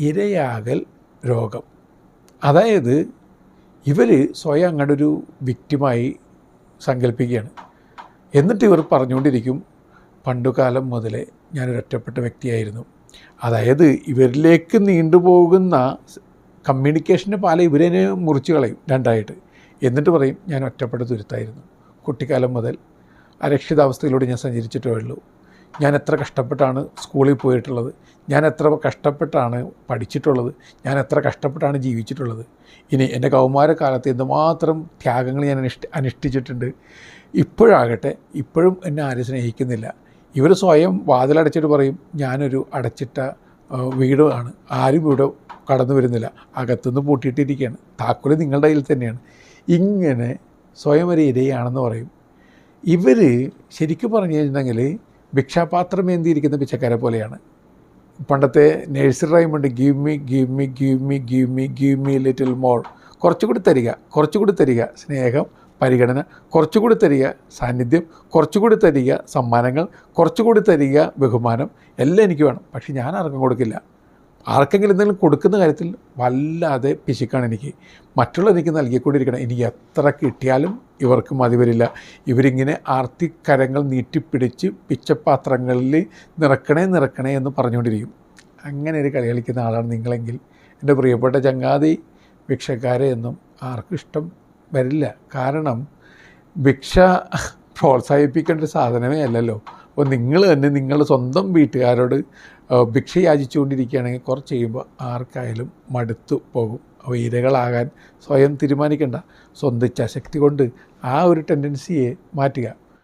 ഇരയാകൽ രോഗം. അതായത് ഇവർ സ്വയം അങ്ങോട്ടൊരു വിക്റ്റിമായി സങ്കല്പിക്കുകയാണ്. എന്നിട്ട് ഇവർ പറഞ്ഞുകൊണ്ടിരിക്കും, പണ്ടുകാലം മുതലേ ഞാനൊരു ഒറ്റപ്പെട്ട വ്യക്തിയായിരുന്നു. അതായത് ഇവരിലേക്ക് നീണ്ടുപോകുന്ന കമ്മ്യൂണിക്കേഷൻ്റെ പാല ഇവരെ മുറിച്ച് കളയും രണ്ടായിട്ട്. എന്നിട്ട് പറയും, ഞാൻ ഒറ്റപ്പെട്ട തുരുത്തായിരുന്നു. കുട്ടിക്കാലം മുതൽ അരക്ഷിതാവസ്ഥയിലൂടെ ഞാൻ സഞ്ചരിച്ചിട്ടേ ഉള്ളൂ. ഞാൻ എത്ര കഷ്ടപ്പെട്ടാണ് സ്കൂളിൽ പോയിട്ടുള്ളത്, ഞാൻ എത്ര കഷ്ടപ്പെട്ടാണ് പഠിച്ചിട്ടുള്ളത്, ഞാൻ എത്ര കഷ്ടപ്പെട്ടാണ് ജീവിച്ചിട്ടുള്ളത്. ഇനി എൻ്റെ കൗമാരക്കാലത്ത് എന്തുമാത്രം ത്യാഗങ്ങൾ ഞാൻ അനുഷ്ഠിച്ചിട്ടുണ്ട്. ഇപ്പോഴാകട്ടെ ഇപ്പോഴും എന്നെ ആരും സ്നേഹിക്കുന്നില്ല. ഇവർ സ്വയം വാതിലടച്ചിട്ട് പറയും, ഞാനൊരു അടച്ചിട്ട വീടാണ്, ആരും ഇവിടെ കടന്നു വരുന്നില്ല, അകത്തുനിന്ന് പൂട്ടിയിട്ടിരിക്കുകയാണ്, താക്കോല് നിങ്ങളുടെ കയ്യിൽ തന്നെയാണ്. ഇങ്ങനെ സ്വയം ഒരു ഇരയാണെന്ന് പറയും. ഇവർ ശരിക്കും പറഞ്ഞു കഴിഞ്ഞിട്ടുണ്ടെങ്കിൽ ഭിക്ഷാപാത്രം ഏന്തിയിരിക്കുന്ന പിച്ചക്കാരെ പോലെയാണ്. പണ്ടത്തെ നഴ്സറി റൈമുണ്ട്, give me give me give me give me give me little more. കുറച്ചുകൂടി തരിക, കുറച്ചുകൂടി തരിക, സ്നേഹം, പരിഗണന, കുറച്ചുകൂടി തരിക, സാന്നിധ്യം, കുറച്ചുകൂടി തരിക, സമ്മാനങ്ങൾ, കുറച്ചുകൂടി തരിക, ബഹുമാനം, എല്ലാം എനിക്ക് വേണം. പക്ഷേ ഞാൻ ആർക്കും കൊടുക്കില്ല. ആർക്കെങ്കിലും എന്തെങ്കിലും കൊടുക്കുന്ന കാര്യത്തിൽ വല്ലാതെ പിശുക്കാണ് എനിക്ക്. മറ്റുള്ള എനിക്ക് നൽകിക്കൊണ്ടിരിക്കണം. എനിക്ക് എത്ര കിട്ടിയാലും ഇവർക്ക് മതി വരില്ല. ഇവരിങ്ങനെ ആർത്തിക്കരങ്ങൾ നീട്ടിപ്പിടിച്ച് പിച്ചപ്പാത്രങ്ങളിൽ നിറക്കണേ എന്ന് പറഞ്ഞുകൊണ്ടിരിക്കും. അങ്ങനെ ഒരു കളി കളിക്കുന്ന ആളാണ് നിങ്ങളെങ്കിൽ എൻ്റെ പ്രിയപ്പെട്ട ചങ്ങാതി, ഭിക്ഷക്കാരെ എന്നും ആർക്കും ഇഷ്ടം വരില്ല. കാരണം ഭിക്ഷ പ്രോത്സാഹിപ്പിക്കേണ്ട ഒരു സാധനമേ അല്ലല്ലോ. അപ്പോൾ നിങ്ങൾ തന്നെ നിങ്ങളുടെ സ്വന്തം വീട്ടുകാരോട് ഭിക്ഷ യാചിച്ചുകൊണ്ടിരിക്കുകയാണെങ്കിൽ കുറച്ച് കഴിയുമ്പോൾ ആർക്കായാലും മടുത്തു പോകും. അപ്പോൾ ഇരകളാകാൻ സ്വയം തീരുമാനിക്കേണ്ട. സ്വന്തം ഇച്ഛാശക്തി കൊണ്ട് ആ ഒരു ടെൻഡൻസിയെ മാറ്റുക.